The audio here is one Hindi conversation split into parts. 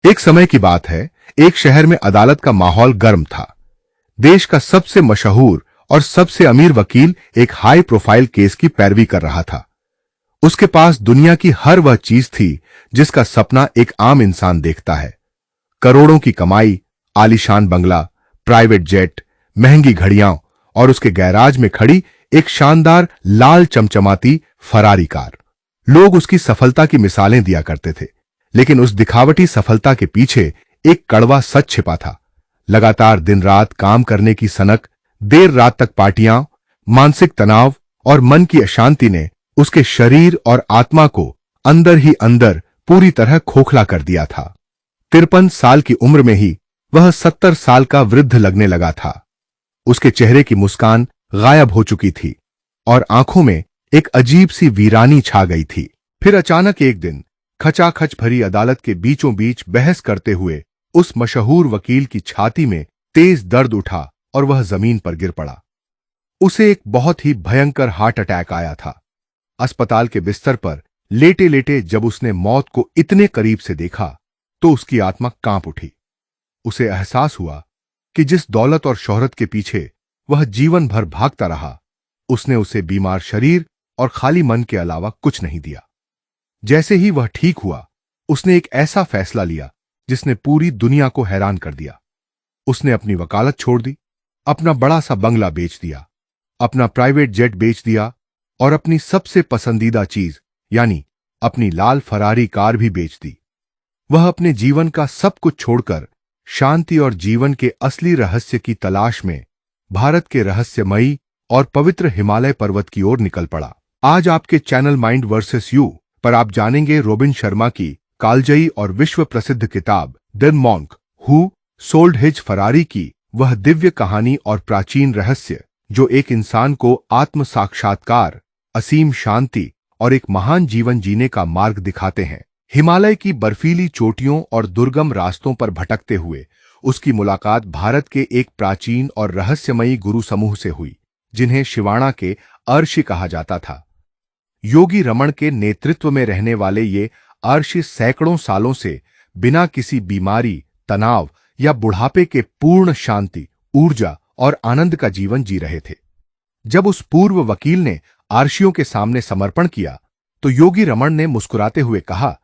एक समय की बात है, एक शहर में अदालत का माहौल गर्म था। देश का सबसे मशहूर और सबसे अमीर वकील एक हाई प्रोफाइल केस की पैरवी कर रहा था। उसके पास दुनिया की हर वह चीज थी जिसका सपना एक आम इंसान देखता है। करोड़ों की कमाई, आलीशान बंगला, प्राइवेट जेट, महंगी घड़ियां और उसके गैराज में खड़ी एक शानदार लाल चमचमाती फरारी कार। लोग उसकी सफलता की मिसालें दिया करते थे, लेकिन उस दिखावटी सफलता के पीछे एक कड़वा सच छिपा था। लगातार दिन रात काम करने की सनक, देर रात तक पार्टियां, मानसिक तनाव और मन की अशांति ने उसके शरीर और आत्मा को अंदर ही अंदर पूरी तरह खोखला कर दिया था। 53 साल की उम्र में ही वह 70 साल का वृद्ध लगने लगा था। उसके चेहरे की मुस्कान गायब हो चुकी थी और आंखों में एक अजीब सी वीरानी छा गई थी। फिर अचानक एक दिन खचाखच भरी अदालत के बीचों बीच बहस करते हुए उस मशहूर वकील की छाती में तेज दर्द उठा और वह जमीन पर गिर पड़ा। उसे एक बहुत ही भयंकर हार्ट अटैक आया था। अस्पताल के बिस्तर पर लेटे लेटे जब उसने मौत को इतने करीब से देखा तो उसकी आत्मा कांप उठी। उसे एहसास हुआ कि जिस दौलत और शोहरत के पीछे वह जीवन भर भागता रहा, उसने उसे बीमार शरीर और खाली मन के अलावा कुछ नहीं दिया। जैसे ही वह ठीक हुआ, उसने एक ऐसा फैसला लिया जिसने पूरी दुनिया को हैरान कर दिया। उसने अपनी वकालत छोड़ दी, अपना बड़ा सा बंगला बेच दिया, अपना प्राइवेट जेट बेच दिया और अपनी सबसे पसंदीदा चीज यानी अपनी लाल फरारी कार भी बेच दी। वह अपने जीवन का सब कुछ छोड़कर शांति और जीवन के असली रहस्य की तलाश में भारत के रहस्यमयी और पवित्र हिमालय पर्वत की ओर निकल पड़ा। आज आपके चैनल माइंड वर्सेस यू पर आप जानेंगे रोबिन शर्मा की कालजयी और विश्व प्रसिद्ध किताब the monk who sold his Ferrari की वह दिव्य कहानी और प्राचीन रहस्य जो एक इंसान को आत्म साक्षात्कार, असीम शांति और एक महान जीवन जीने का मार्ग दिखाते हैं। हिमालय की बर्फीली चोटियों और दुर्गम रास्तों पर भटकते हुए उसकी मुलाकात भारत के एक प्राचीन और रहस्यमयी गुरु समूह से हुई, जिन्हें शिवाणा के अर्षि कहा जाता था। योगी रमण के नेतृत्व में रहने वाले ये अर्षि सैकड़ों सालों से बिना किसी बीमारी, तनाव या बुढ़ापे के पूर्ण शांति, ऊर्जा और आनंद का जीवन जी रहे थे। जब उस पूर्व वकील ने अर्षियों के सामने समर्पण किया तो योगी रमण ने मुस्कुराते हुए कहा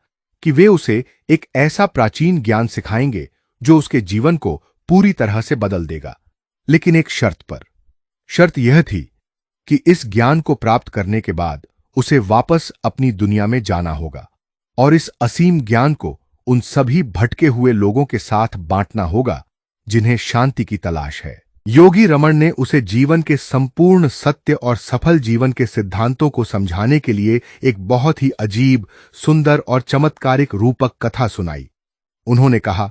कि वे उसे एक ऐसा प्राचीन ज्ञान सिखाएंगे जो उसके जीवन को पूरी तरह से बदल देगा, लेकिन एक शर्त पर। शर्त यह थी कि इस ज्ञान को प्राप्त करने के बाद उसे वापस अपनी दुनिया में जाना होगा और इस असीम ज्ञान को उन सभी भटके हुए लोगों के साथ बांटना होगा जिन्हें शांति की तलाश है। योगी रमण ने उसे जीवन के संपूर्ण सत्य और सफल जीवन के सिद्धांतों को समझाने के लिए एक बहुत ही अजीब, सुंदर और चमत्कारिक रूपक कथा सुनाई। उन्होंने कहा,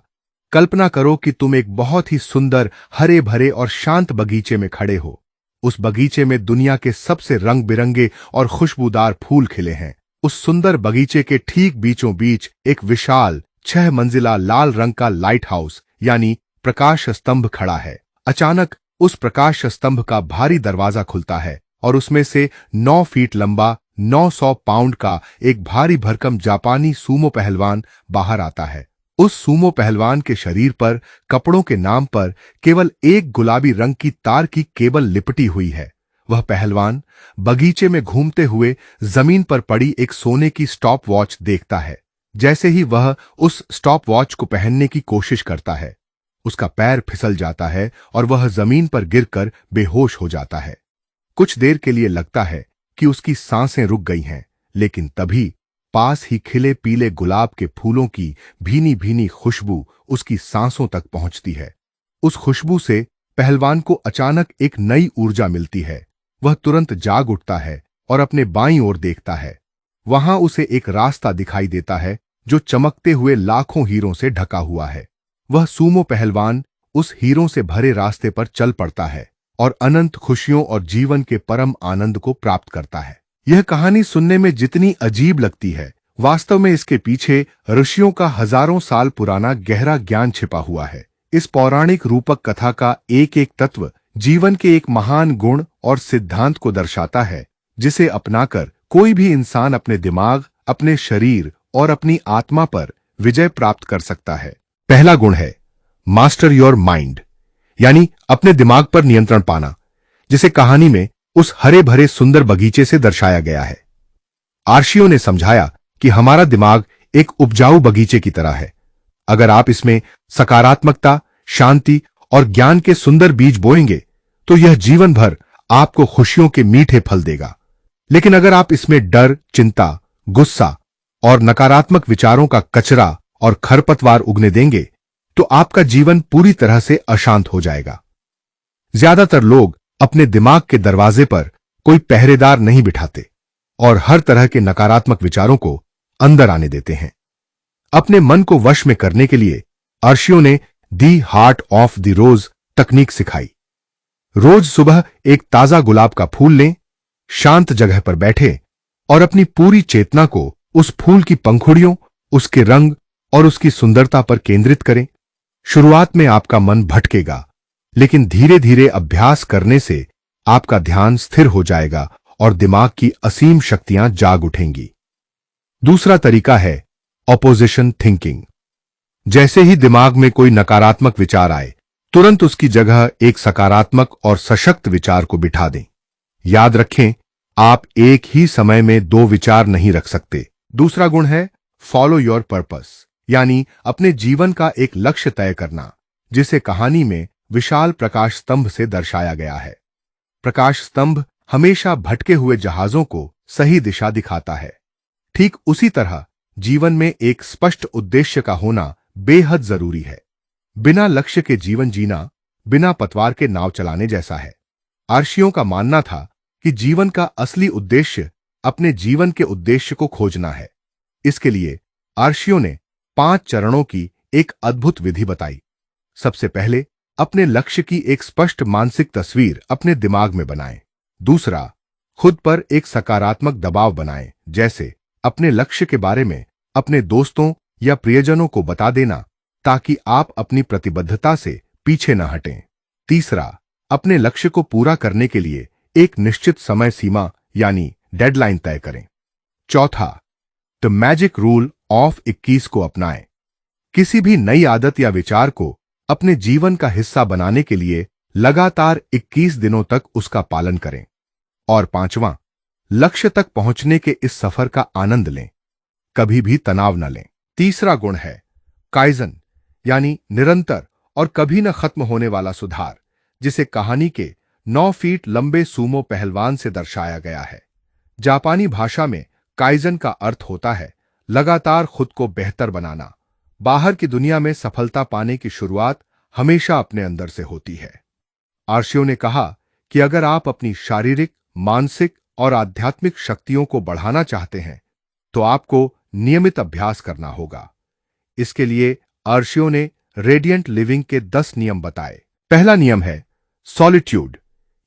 कल्पना करो कि तुम एक बहुत ही सुंदर, हरे भरे और शांत बगीचे में खड़े हो। उस बगीचे में दुनिया के सबसे रंग बिरंगे और खुशबूदार फूल खिले हैं। उस सुंदर बगीचे के ठीक बीचों बीच एक विशाल 6 मंजिला लाल रंग का लाइट हाउस यानी प्रकाश स्तंभ खड़ा है। अचानक उस प्रकाश स्तंभ का भारी दरवाजा खुलता है और उसमें से 9 फीट लंबा, 900 पाउंड का एक भारी भरकम जापानी सूमो पहलवान बाहर आता है। उस सूमो पहलवान के शरीर पर कपड़ों के नाम पर केवल एक गुलाबी रंग की तार की केबल लिपटी हुई है। वह पहलवान बगीचे में घूमते हुए जमीन पर पड़ी एक सोने की स्टॉप वॉच देखता है। जैसे ही वह उस स्टॉप वॉच को पहनने की कोशिश करता है, उसका पैर फिसल जाता है और वह जमीन पर गिरकर बेहोश हो जाता है। कुछ देर के लिए लगता है कि उसकी सांसें रुक गई हैं, लेकिन तभी पास ही खिले पीले गुलाब के फूलों की भीनी भीनी खुशबू उसकी सांसों तक पहुंचती है। उस खुशबू से पहलवान को अचानक एक नई ऊर्जा मिलती है। वह तुरंत जाग उठता है और अपने बाईं ओर देखता है। वहां उसे एक रास्ता दिखाई देता है जो चमकते हुए लाखों हीरों से ढका हुआ है। वह सूमो पहलवान उस हीरों से भरे रास्ते पर चल पड़ता है और अनंत खुशियों और जीवन के परम आनंद को प्राप्त करता है। यह कहानी सुनने में जितनी अजीब लगती है, वास्तव में इसके पीछे ऋषियों का हजारों साल पुराना गहरा ज्ञान छिपा हुआ है। इस पौराणिक रूपक कथा का एक एक तत्व जीवन के एक महान गुण और सिद्धांत को दर्शाता है, जिसे अपनाकर कोई भी इंसान अपने दिमाग, अपने शरीर और अपनी आत्मा पर विजय प्राप्त कर सकता है। पहला गुण है मास्टर योर माइंड, यानी अपने दिमाग पर नियंत्रण पाना, जिसे कहानी में उस हरे भरे सुंदर बगीचे से दर्शाया गया है। आर्शियो ने समझाया कि हमारा दिमाग एक उपजाऊ बगीचे की तरह है। अगर आप इसमें सकारात्मकता, शांति और ज्ञान के सुंदर बीज बोएंगे तो यह जीवन भर आपको खुशियों के मीठे फल देगा। लेकिन अगर आप इसमें डर, चिंता, गुस्सा और नकारात्मक विचारों का कचरा और खरपतवार उगने देंगे तो आपका जीवन पूरी तरह से अशांत हो जाएगा। ज्यादातर लोग अपने दिमाग के दरवाजे पर कोई पहरेदार नहीं बिठाते और हर तरह के नकारात्मक विचारों को अंदर आने देते हैं। अपने मन को वश में करने के लिए आर्शियो ने दी हार्ट ऑफ द रोज तकनीक सिखाई। रोज सुबह एक ताजा गुलाब का फूल लें, शांत जगह पर बैठे और अपनी पूरी चेतना को उस फूल की पंखुड़ियों, उसके रंग और उसकी सुंदरता पर केंद्रित करें। शुरुआत में आपका मन भटकेगा, लेकिन धीरे धीरे अभ्यास करने से आपका ध्यान स्थिर हो जाएगा और दिमाग की असीम शक्तियां जाग उठेंगी। दूसरा तरीका है ऑपोजिशन थिंकिंग। जैसे ही दिमाग में कोई नकारात्मक विचार आए, तुरंत उसकी जगह एक सकारात्मक और सशक्त विचार को बिठा दें। याद रखें, आप एक ही समय में दो विचार नहीं रख सकते। दूसरा गुण है फॉलो योर पर्पस, यानी अपने जीवन का एक लक्ष्य तय करना, जिसे कहानी में विशाल प्रकाश स्तंभ से दर्शाया गया है। प्रकाश स्तंभ हमेशा भटके हुए जहाजों को सही दिशा दिखाता है। ठीक उसी तरह जीवन में एक स्पष्ट उद्देश्य का होना बेहद जरूरी है। बिना लक्ष्य के जीवन जीना बिना पतवार के नाव चलाने जैसा है। आर्शियों का मानना था कि जीवन का असली उद्देश्य अपने जीवन के उद्देश्य को खोजना है। इसके लिए आर्शियों ने 5 चरणों की एक अद्भुत विधि बताई। सबसे पहले अपने लक्ष्य की एक स्पष्ट मानसिक तस्वीर अपने दिमाग में बनाएं। दूसरा, खुद पर एक सकारात्मक दबाव बनाएं, जैसे अपने लक्ष्य के बारे में अपने दोस्तों या प्रियजनों को बता देना, ताकि आप अपनी प्रतिबद्धता से पीछे न हटें। तीसरा, अपने लक्ष्य को पूरा करने के लिए एक निश्चित समय सीमा यानी डेडलाइन तय करें। चौथा, द मैजिक रूल ऑफ 21 को अपनाएं। किसी भी नई आदत या विचार को अपने जीवन का हिस्सा बनाने के लिए लगातार 21 दिनों तक उसका पालन करें। और पांचवां, लक्ष्य तक पहुंचने के इस सफर का आनंद लें, कभी भी तनाव न लें। तीसरा गुण है काइजन, यानी निरंतर और कभी न खत्म होने वाला सुधार, जिसे कहानी के 9 फीट लंबे सूमो पहलवान से दर्शाया गया है। जापानी भाषा में काइजन का अर्थ होता है लगातार खुद को बेहतर बनाना। बाहर की दुनिया में सफलता पाने की शुरुआत हमेशा अपने अंदर से होती है। आर्शियो ने कहा कि अगर आप अपनी शारीरिक, मानसिक और आध्यात्मिक शक्तियों को बढ़ाना चाहते हैं तो आपको नियमित अभ्यास करना होगा। इसके लिए आर्शियो ने रेडियंट लिविंग के 10 नियम बताए। पहला नियम है सॉलिट्यूड,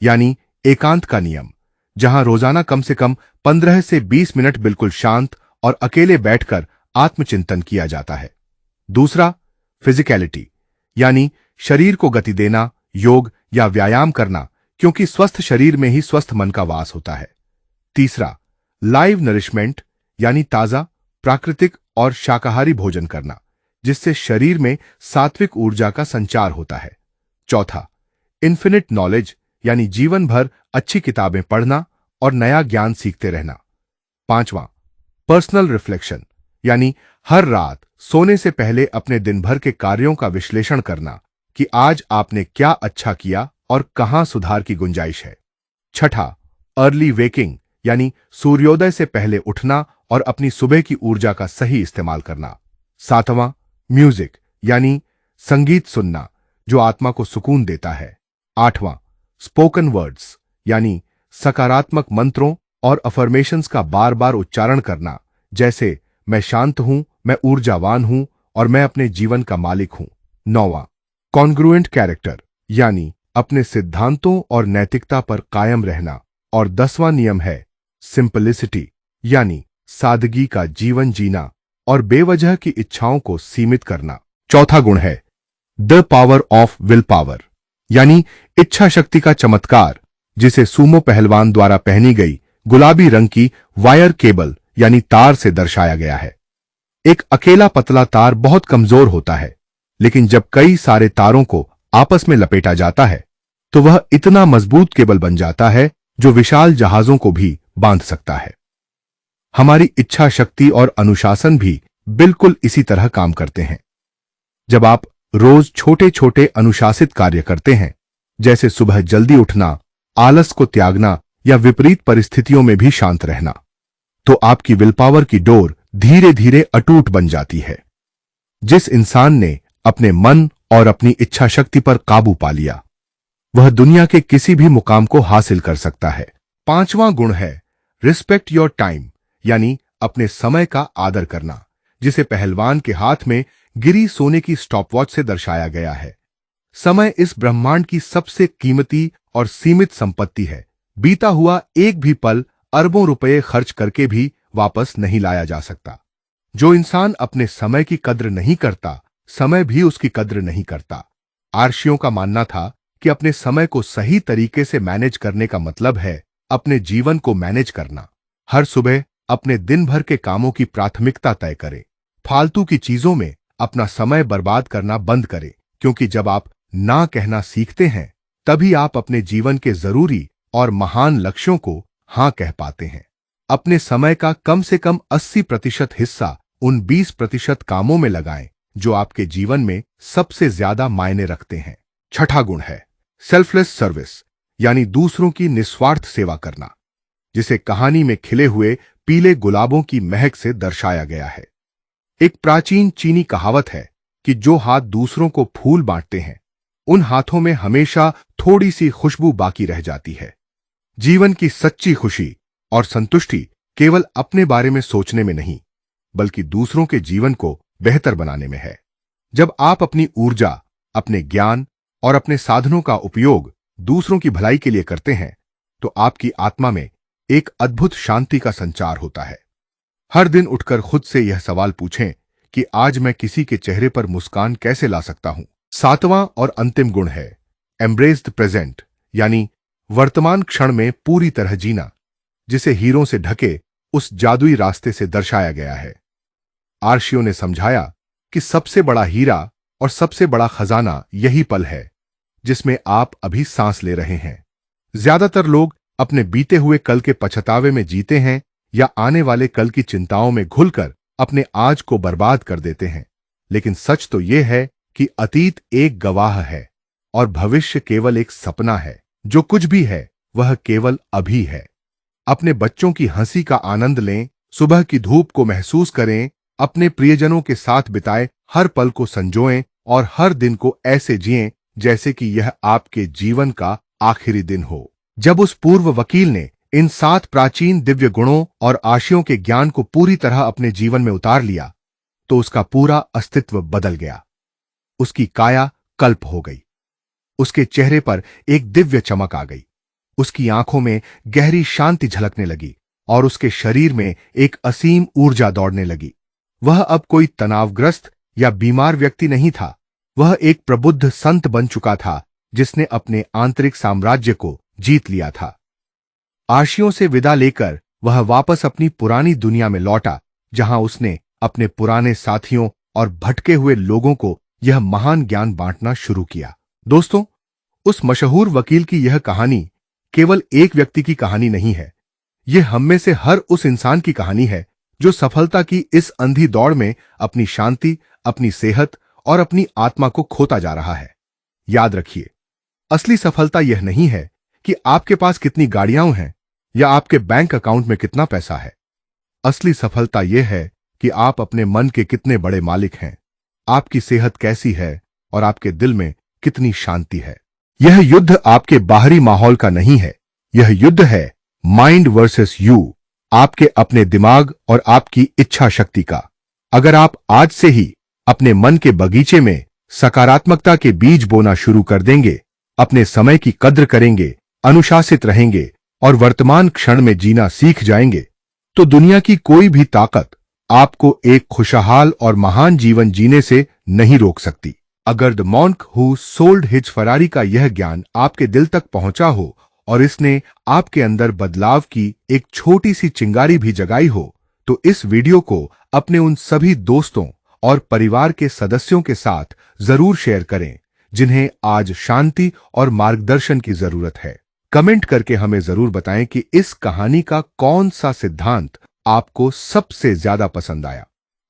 यानी एकांत का नियम, जहां रोजाना कम से कम 15 से 20 मिनट बिल्कुल शांत और अकेले बैठकर आत्मचिंतन किया जाता है। दूसरा, फिजिकलिटी, यानी शरीर को गति देना, योग या व्यायाम करना, क्योंकि स्वस्थ शरीर में ही स्वस्थ मन का वास होता है। तीसरा, लाइव नरिशमेंट, यानी ताजा, प्राकृतिक और शाकाहारी भोजन करना, जिससे शरीर में सात्विक ऊर्जा का संचार होता है। चौथा, इन्फिनिट नॉलेज, यानी जीवन भर अच्छी किताबें पढ़ना और नया ज्ञान सीखते रहना। पांचवां, पर्सनल रिफ्लेक्शन, यानी हर रात सोने से पहले अपने दिन भर के कार्यों का विश्लेषण करना कि आज आपने क्या अच्छा किया और कहां सुधार की गुंजाइश है। छठा, अर्ली वेकिंग, यानी सूर्योदय से पहले उठना और अपनी सुबह की ऊर्जा का सही इस्तेमाल करना। सातवां, म्यूजिक, यानी संगीत सुनना, जो आत्मा को सुकून देता है। आठवां, स्पोकन वर्ड्स, यानी सकारात्मक मंत्रों और अफर्मेशंस का बार बार उच्चारण करना, जैसे मैं शांत हूं, मैं ऊर्जावान हूं और मैं अपने जीवन का मालिक हूं। नौवां, कॉन्ग्रुएंट कैरेक्टर, यानी अपने सिद्धांतों और नैतिकता पर कायम रहना। और 10वां नियम है सिंपलिसिटी, यानी सादगी का जीवन जीना और बेवजह की इच्छाओं को सीमित करना। चौथा गुण है the power of will power, यानी इच्छा शक्ति का चमत्कार, जिसे सूमो पहलवान द्वारा पहनी गई गुलाबी रंग की वायर केबल यानी तार से दर्शाया गया है। एक अकेला पतला तार बहुत कमजोर होता है, लेकिन जब कई सारे तारों को आपस में लपेटा जाता है तो वह इतना मजबूत केबल बन जाता है जो विशाल जहाजों को भी बांध सकता है। हमारी इच्छा शक्ति और अनुशासन भी बिल्कुल इसी तरह काम करते हैं। जब आप रोज छोटे छोटे अनुशासित कार्य करते हैं, जैसे सुबह जल्दी उठना, आलस को त्यागना या विपरीत परिस्थितियों में भी शांत रहना, तो आपकी विल पावर की डोर धीरे धीरे अटूट बन जाती है। जिस इंसान ने अपने मन और अपनी इच्छा शक्ति पर काबू पा लिया, वह दुनिया के किसी भी मुकाम को हासिल कर सकता है। 5वां गुण है रिस्पेक्ट योर टाइम, यानी अपने समय का आदर करना, जिसे पहलवान के हाथ में गिरी सोने की स्टॉपवॉच से दर्शाया गया है। समय इस ब्रह्मांड की सबसे कीमती और सीमित संपत्ति है। बीता हुआ एक भी पल अरबों रुपए खर्च करके भी वापस नहीं लाया जा सकता। जो इंसान अपने समय की कद्र नहीं करता, समय भी उसकी कद्र नहीं करता। आर्षियों का मानना था कि अपने समय को सही तरीके से मैनेज करने का मतलब है अपने जीवन को मैनेज करना। हर सुबह अपने दिन भर के कामों की प्राथमिकता तय करें। फालतू की चीजों में अपना समय बर्बाद करना बंद करें, क्योंकि जब आप ना कहना सीखते हैं तभी आप अपने जीवन के जरूरी और महान लक्ष्यों को हां कह पाते हैं। अपने समय का कम से कम 80% हिस्सा उन 20% कामों में लगाएं जो आपके जीवन में सबसे ज्यादा मायने रखते हैं। 6ठा गुण है सेल्फलेस सर्विस, यानी दूसरों की निस्वार्थ सेवा करना, जिसे कहानी में खिले हुए पीले गुलाबों की महक से दर्शाया गया है। एक प्राचीन चीनी कहावत है कि जो हाथ दूसरों को फूल बांटते हैं, उन हाथों में हमेशा थोड़ी सी खुशबू बाकी रह जाती है। जीवन की सच्ची खुशी और संतुष्टि केवल अपने बारे में सोचने में नहीं, बल्कि दूसरों के जीवन को बेहतर बनाने में है। जब आप अपनी ऊर्जा, अपने ज्ञान और अपने साधनों का उपयोग दूसरों की भलाई के लिए करते हैं, तो आपकी आत्मा में एक अद्भुत शांति का संचार होता है। हर दिन उठकर खुद से यह सवाल पूछें कि आज मैं किसी के चेहरे पर मुस्कान कैसे ला सकता हूं। 7वां और अंतिम गुण है एम्ब्रेस द प्रेजेंट, यानी वर्तमान क्षण में पूरी तरह जीना, जिसे हीरों से ढके उस जादुई रास्ते से दर्शाया गया है। आर्षियों ने समझाया कि सबसे बड़ा हीरा और सबसे बड़ा खजाना यही पल है जिसमें आप अभी सांस ले रहे हैं। ज्यादातर लोग अपने बीते हुए कल के पछतावे में जीते हैं या आने वाले कल की चिंताओं में घुलकर अपने आज को बर्बाद कर देते हैं। लेकिन सच तो यह है कि अतीत एक गवाह है और भविष्य केवल एक सपना है। जो कुछ भी है वह केवल अभी है। अपने बच्चों की हंसी का आनंद लें, सुबह की धूप को महसूस करें, अपने प्रियजनों के साथ बिताए हर पल को संजोएं और हर दिन को ऐसे जिएं जैसे कि यह आपके जीवन का आखिरी दिन हो। जब उस पूर्व वकील ने इन 7 प्राचीन दिव्य गुणों और आशयों के ज्ञान को पूरी तरह अपने जीवन में उतार लिया, तो उसका पूरा अस्तित्व बदल गया। उसकी काया कल्प हो गई, उसके चेहरे पर एक दिव्य चमक आ गई, उसकी आंखों में गहरी शांति झलकने लगी और उसके शरीर में एक असीम ऊर्जा दौड़ने लगी। वह अब कोई तनावग्रस्त या बीमार व्यक्ति नहीं था, वह एक प्रबुद्ध संत बन चुका था जिसने अपने आंतरिक साम्राज्य को जीत लिया था। आर्षियों से विदा लेकर वह वापस अपनी पुरानी दुनिया में लौटा, जहां उसने अपने पुराने साथियों और भटके हुए लोगों को यह महान ज्ञान बांटना शुरू किया। दोस्तों, उस मशहूर वकील की यह कहानी केवल एक व्यक्ति की कहानी नहीं है। यह हम में से हर उस इंसान की कहानी है जो सफलता की इस अंधी दौड़ में अपनी शांति, अपनी सेहत और अपनी आत्मा को खोता जा रहा है। याद रखिए, असली सफलता यह नहीं है कि आपके पास कितनी गाड़ियां हैं या आपके बैंक अकाउंट में कितना पैसा है। असली सफलता यह है कि आप अपने मन के कितने बड़े मालिक हैं, आपकी सेहत कैसी है और आपके दिल में कितनी शांति है। यह युद्ध आपके बाहरी माहौल का नहीं है, यह युद्ध है माइंड वर्सेस यू, आपके अपने दिमाग और आपकी इच्छा शक्ति का। अगर आप आज से ही अपने मन के बगीचे में सकारात्मकता के बीज बोना शुरू कर देंगे, अपने समय की कद्र करेंगे, अनुशासित रहेंगे और वर्तमान क्षण में जीना सीख जाएंगे, तो दुनिया की कोई भी ताकत आपको एक खुशहाल और महान जीवन जीने से नहीं रोक सकती। अगर the monk who sold his Ferrari का यह ज्ञान आपके दिल तक पहुंचा हो और इसने आपके अंदर बदलाव की एक छोटी सी चिंगारी भी जगाई हो, तो इस वीडियो को अपने उन सभी दोस्तों और परिवार के सदस्यों के साथ जरूर शेयर करें जिन्हें आज शांति और मार्गदर्शन की जरूरत है। कमेंट करके हमें जरूर बताएं कि इस कहानी का कौन सा सिद्धांत आपको सबसे ज्यादा पसंद आया।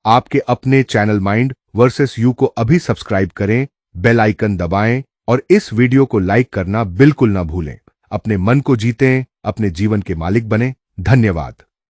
आपके अपने चैनल माइंड वर्सेस यू को अभी सब्सक्राइब करें, बेल आइकन दबाएं और इस वीडियो को लाइक करना बिल्कुल ना भूलें। अपने मन को जीतें, अपने जीवन के मालिक बने। धन्यवाद।